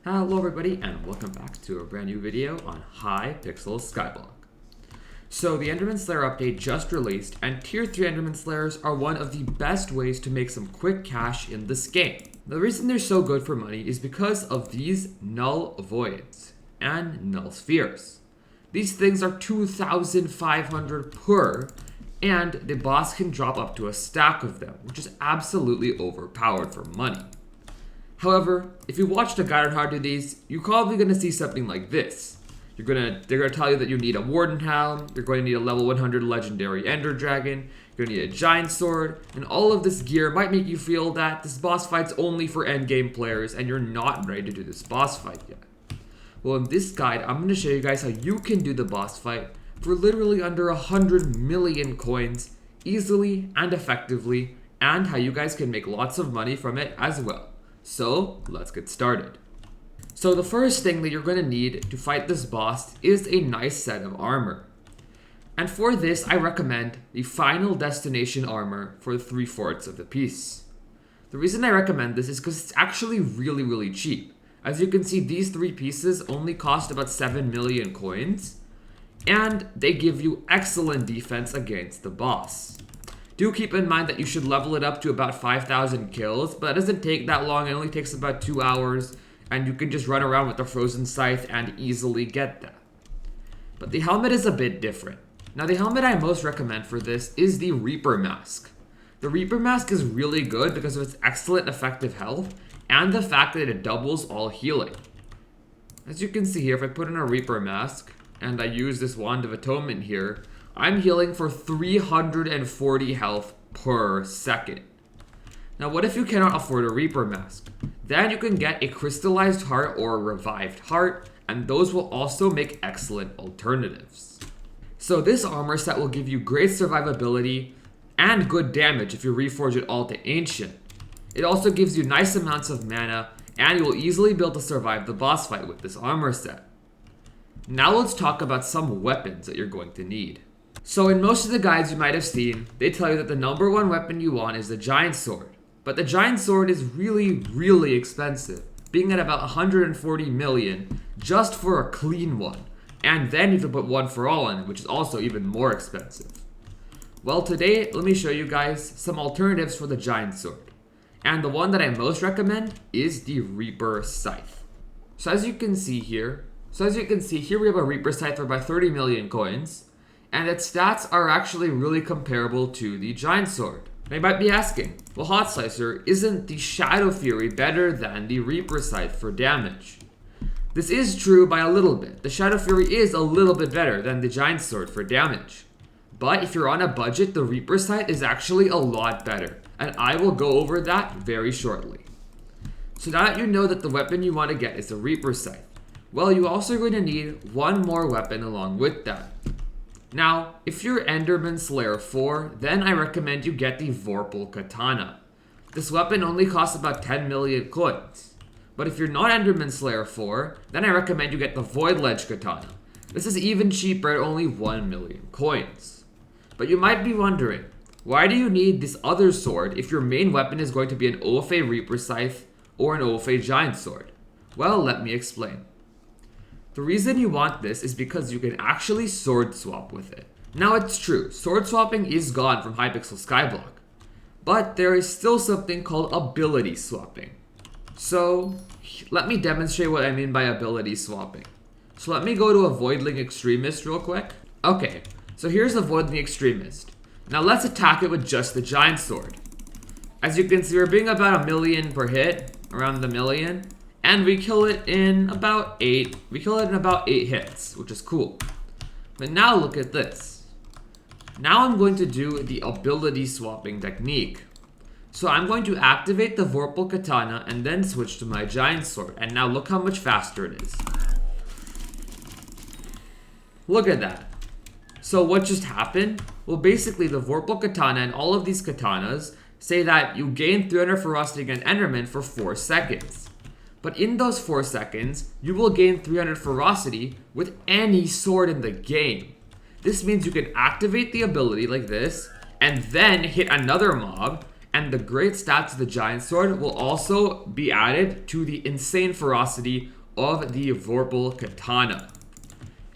Hello everybody and welcome back to a brand new video on Hypixel Skyblock. So the Enderman Slayer update just released, and tier 3 Enderman Slayers are one of the best ways to make some quick cash in this game. The reason they're so good for money is because of these null voids and null spheres. These things are 2,500 per, and the boss can drop up to a stack of them, which is absolutely overpowered for money. However, if you watched a guide on how to do these, you're probably going to see something like this. They're going to tell you that you need a Warden Helm, you're going to need a level 100 legendary Ender Dragon, you're going to need a Giant Sword, and all of this gear might make you feel that this boss fight's only for endgame players and you're not ready to do this boss fight yet. Well, in this guide, I'm going to show you guys how you can do the boss fight for literally under 100 million coins easily and effectively, and how you guys can make lots of money from it as well. So, let's get started. So the first thing that you're going to need to fight this boss is a nice set of armor. And for this, I recommend the Final Destination armor for 3/4 of the piece. The reason I recommend this is because it's actually really cheap. As you can see, these 3 pieces only cost about 7 million coins, and they give you excellent defense against the boss. Do keep in mind that you should level it up to about 5,000 kills, but it doesn't take that long. It only takes about 2 hours, and you can just run around with the Frozen Scythe and easily get that. But the helmet is a bit different. Now, the helmet I most recommend for this is the Reaper Mask. The Reaper Mask is really good because of its excellent effective health and the fact that it doubles all healing. As you can see here, if I put in a Reaper Mask and I use this Wand of Atonement here, I'm healing for 340 health per second. Now, what if you cannot afford a Reaper Mask? Then you can get a Crystallized Heart or a Revived Heart, and those will also make excellent alternatives. So this armor set will give you great survivability and good damage if you reforge it all to Ancient. It also gives you nice amounts of mana, and you will easily be able to survive the boss fight with this armor set. Now let's talk about some weapons that you're going to need. So in most of the guides you might have seen, they tell you that the number 1 weapon you want is the Giant Sword. But the Giant Sword is really expensive, being at about 140 million just for a clean one. And then you have to put One for All in it, which is also even more expensive. Well, today, let me show you guys some alternatives for the Giant Sword. And the one that I most recommend is the Reaper Scythe. So as you can see here, we have a Reaper Scythe for about 30 million coins. And its stats are actually really comparable to the Giant Sword. Now you might be asking, well, Hot Slicer, isn't the Shadow Fury better than the Reaper Scythe for damage? This is true by a little bit. The Shadow Fury is a little bit better than the Giant Sword for damage. But if you're on a budget, the Reaper Scythe is actually a lot better. And I will go over that very shortly. So now that you know that the weapon you want to get is the Reaper Scythe, well, you're also going to need one more weapon along with that. Now, if you're Enderman Slayer 4, then I recommend you get the Vorpal Katana. This weapon only costs about 10 million coins. But if you're not Enderman Slayer 4, then I recommend you get the Void Ledge Katana. This is even cheaper at only 1 million coins. But you might be wondering, why do you need this other sword if your main weapon is going to be an OFA Reaper Scythe or an OFA Giant Sword? Well, let me explain. The reason you want this is because you can actually sword swap with it. Now it's true, sword swapping is gone from Hypixel Skyblock, but there is still something called ability swapping. So let me demonstrate what I mean by ability swapping. So let me go to a Voidling Extremist real quick. Okay, so here's a Voidling Extremist. Now let's attack it with just the Giant Sword. As you can see, we're being about 1 million per hit, around the million. And we kill it in about 8 hits, which is cool. But now look at this. Now I'm going to do the ability swapping technique. So I'm going to activate the Vorpal Katana and then switch to my Giant Sword. And now look how much faster it is. Look at that. So what just happened? Well, basically the Vorpal Katana and all of these katanas say that you gain 300 ferocity against Enderman for 4 seconds. But in those 4 seconds, you will gain 300 ferocity with any sword in the game. This means you can activate the ability like this, and then hit another mob, and the great stats of the giant sword will also be added to the insane ferocity of the Vorpal Katana.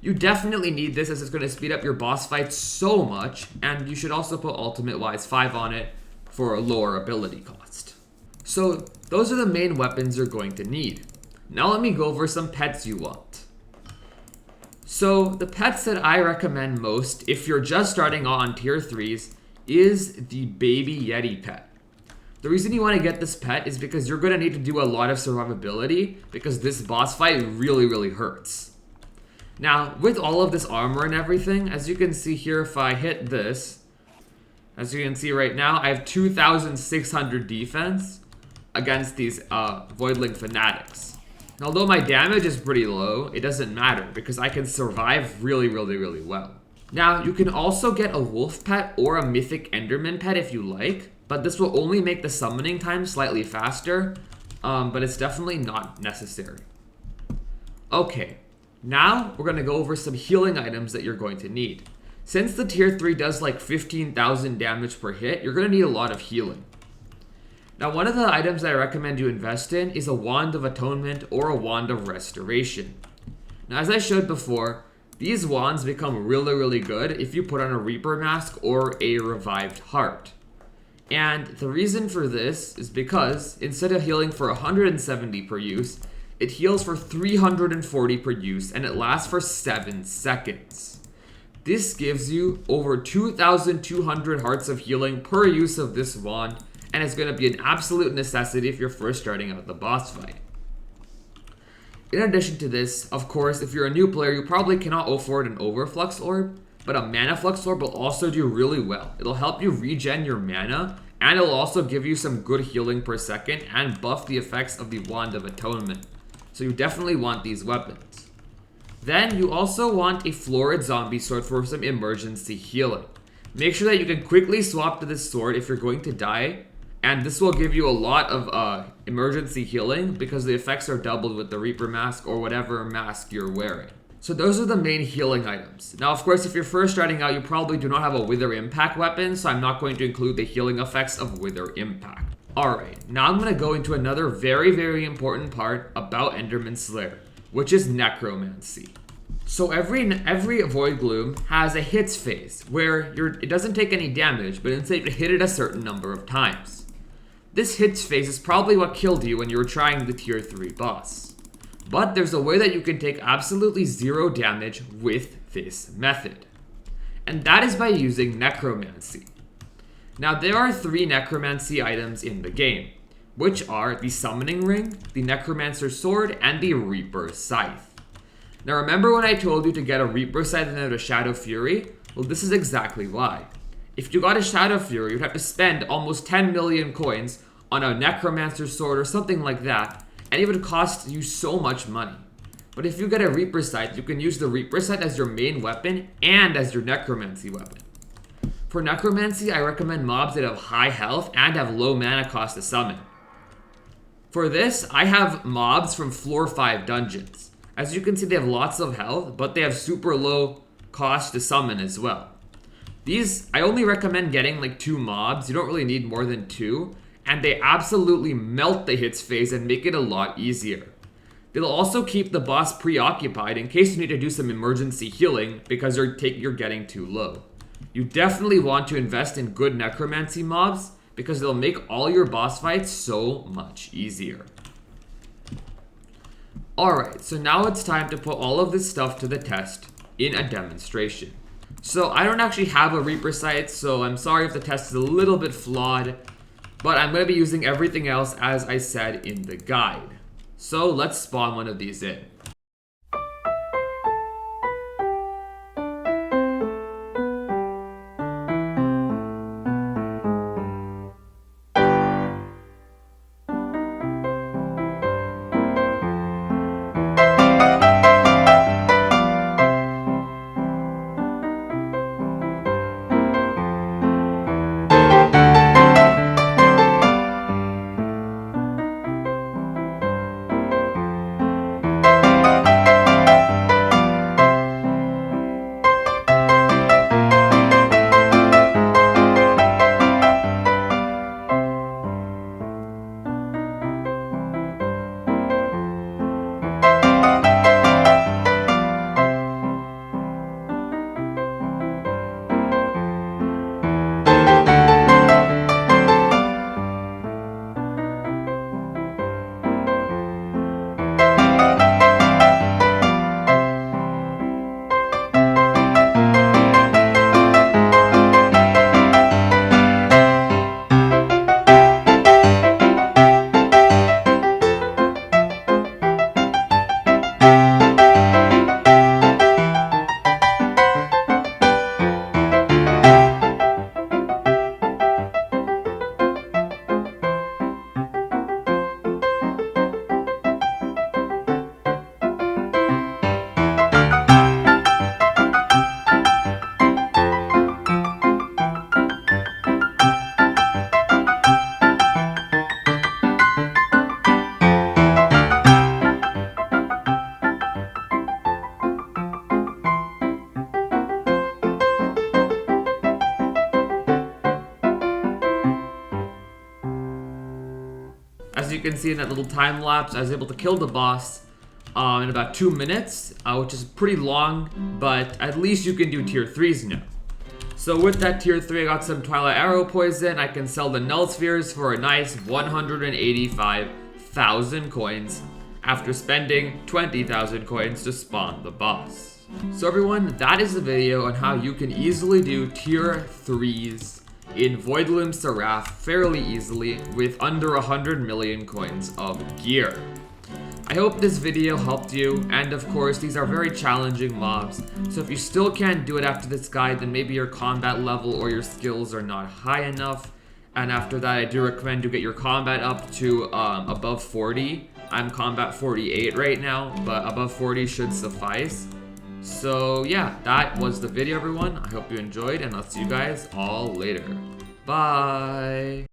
You definitely need this as it's going to speed up your boss fights so much, and you should also put Ultimate Wise 5 on it for a lower ability cost. So those are the main weapons you're going to need. Now let me go over some pets you want. So the pets that I recommend most if you're just starting on tier 3s is the Baby Yeti pet. The reason you want to get this pet is because you're going to need to do a lot of survivability because this boss fight really hurts. Now, with all of this armor and everything, as you can see here, if I hit this, as you can see right now, I have 2,600 defense against these Voidling Fanatics. And although my damage is pretty low, it doesn't matter because I can survive really well. Now, you can also get a wolf pet or a mythic Enderman pet if you like, but this will only make the summoning time slightly faster, but it's definitely not necessary. Okay. Now, we're going to go over some healing items that you're going to need. Since the tier 3 does like 15,000 damage per hit, you're going to need a lot of healing. Now, one of the items that I recommend you invest in is a Wand of Atonement or a Wand of Restoration. Now, as I showed before, these wands become really good if you put on a Reaper Mask or a Revived Heart. And the reason for this is because instead of healing for 170 per use, it heals for 340 per use, and it lasts for 7 seconds. This gives you over 2,200 hearts of healing per use of this wand, and it's going to be an absolute necessity if you're first starting out the boss fight. In addition to this, of course, if you're a new player, you probably cannot afford an Overflux Orb, but a Mana Flux Orb will also do really well. It'll help you regen your mana, and it'll also give you some good healing per second, and buff the effects of the Wand of Atonement. So you definitely want these weapons. Then you also want a Florid Zombie Sword for some emergency healing. Make sure that you can quickly swap to this sword if you're going to die, and this will give you a lot of emergency healing because the effects are doubled with the Reaper Mask or whatever mask you're wearing. So those are the main healing items. Now, of course, if you're first starting out, you probably do not have a Wither Impact weapon, so I'm not going to include the healing effects of Wither Impact. Alright, now I'm going to go into another very important part about Enderman Slayer, which is Necromancy. So every Void Gloom has a hits phase, where it doesn't take any damage, but instead you hit it a certain number of times. This hits phase is probably what killed you when you were trying the tier 3 boss. But there's a way that you can take absolutely 0 damage with this method. And that is by using Necromancy. Now, there are 3 Necromancy items in the game, which are the Summoning Ring, the Necromancer's Sword, and the Reaper Scythe. Now, remember when I told you to get a Reaper Scythe and then a Shadow Fury? Well, this is exactly why. If you got a Shadow Fury, you'd have to spend almost 10 million coins on a Necromancer's Sword or something like that, and it would cost you so much money. But if you get a Reaper Scythe, you can use the Reaper Scythe as your main weapon and as your Necromancy weapon. For Necromancy, I recommend mobs that have high health and have low mana cost to summon. For this, I have mobs from floor 5 dungeons. As you can see, they have lots of health, but they have super low cost to summon as well. These, I only recommend getting like 2 mobs. You don't really need more than 2, and they absolutely melt the hits phase and make it a lot easier. They'll also keep the boss preoccupied in case you need to do some emergency healing because you're getting too low. You definitely want to invest in good Necromancy mobs because they'll make all your boss fights so much easier. Alright, so now it's time to put all of this stuff to the test in a demonstration. So I don't actually have a Reaper Scythe, so I'm sorry if the test is a little bit flawed, but I'm going to be using everything else as I said in the guide. So let's spawn one of these in. you can see in that little time lapse, I was able to kill the boss in about 2 minutes, which is pretty long, but at least you can do tier 3s now. So with that tier 3, I got some Twilight Arrow Poison. I can sell the Null Spheres for a nice 185,000 coins after spending 20,000 coins to spawn the boss. So everyone, that is the video on how you can easily do tier 3s in Voidloom Seraph fairly easily with under 100 million coins of gear. I hope this video helped you, and of course these are very challenging mobs, so if you still can't do it after this guide, then maybe your combat level or your skills are not high enough, and after that I do recommend you get your combat up to above 40. I'm combat 48 right now, but above 40 should suffice. So yeah, that was the video everyone. I hope you enjoyed, and I'll see you guys all later. Bye!